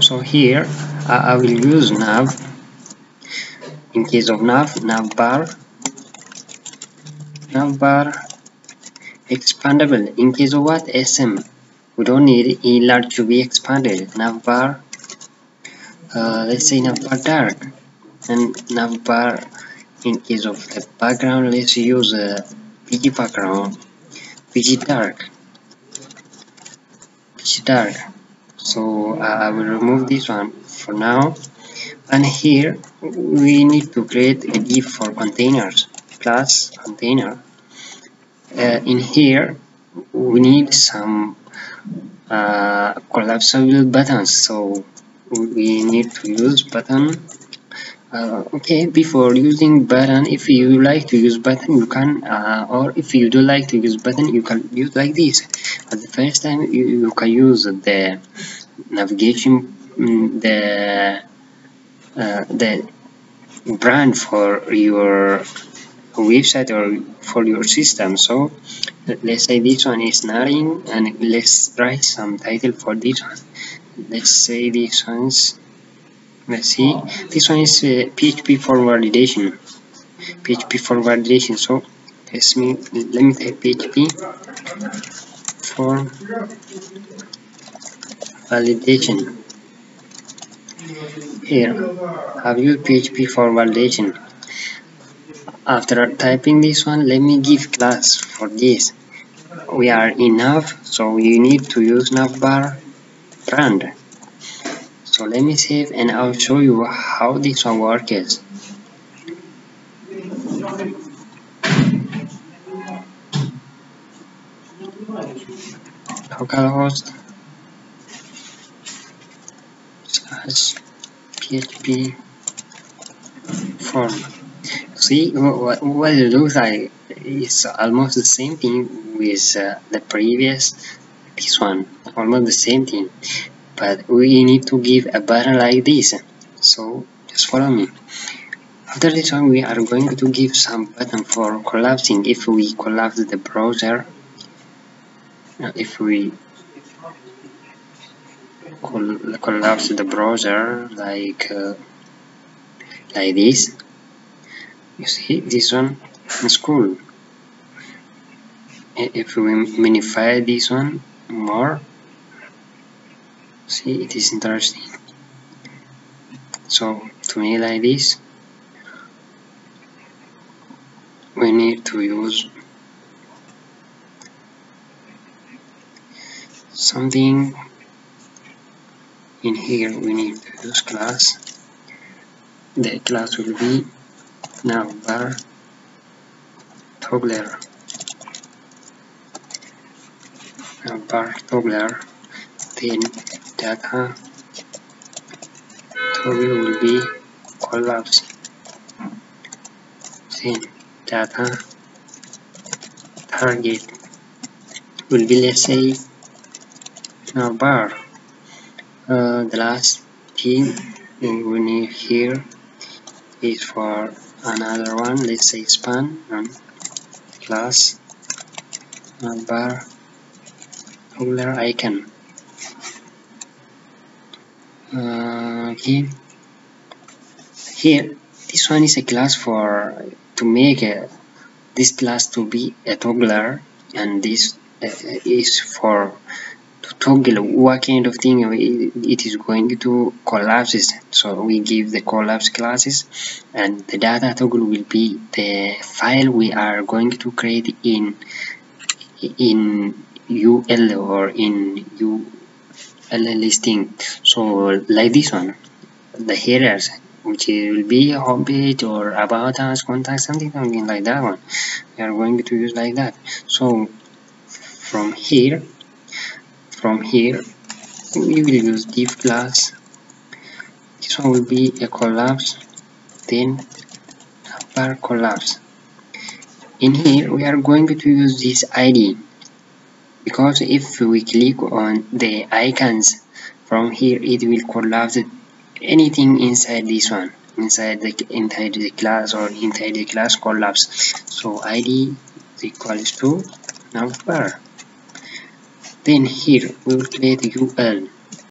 So here I will use nav. In case of navbar expandable. In case of what? SM. We don't need large to be expanded. Navbar, let's say navbar dark, and navbar. In case of the background, let's use a PG background, PG dark. So I will remove this one for now. And here we need to create a div for containers, class container. In here we need some collapsible buttons, so we need to use button. Okay, before using button, if you like to use button you can, or if you don't like to use button you can use like this. At the first time you can use the navigation, the brand for your website or for your system. So let's say this one is nothing, and let's write some title for this one. Let's say this one's, let's see, this one is PHP-Form-Validation. So let me type PHP-Form-Validation. Here have you PHP-Form-Validation. After typing this one, let me give class for this. We are in nav, so you need to use navbar brand. So let me save and I'll show you how this one works. Localhost / PHP form. See what it looks like. It's almost the same thing with the previous, this one, almost the same thing, but we need to give a button like this. So just follow me. After this one we are going to give some button for collapsing. If we collapse the browser, if we collapse the browser like this, you see this one is cool. If we magnify this one more, see, it is interesting. So to make like this, we need to use something. In here we need to use class. The class will be navbar toggler. Then data toggle will be collapse. Then data target will be, let's say, navbar. The last thing we need here is for another one, let's say span and class navbar toggler icon. Okay, here this one is a class for to make this class to be a toggler, and this is for to toggle what kind of thing it is going to collapse. So we give the collapse classes, and the data toggle will be the file we are going to create in UL or in UL listing. So like this one, the headers, which will be a homepage or about us, contact, something like that one, we are going to use like that. So from here we will use div class. This one will be a collapse, then navbar collapse. In here we are going to use this ID, because if we click on the icons from here, it will collapse anything inside this one, inside the class or inside the class collapse. So ID is equals to navbar. Then here we will create UL.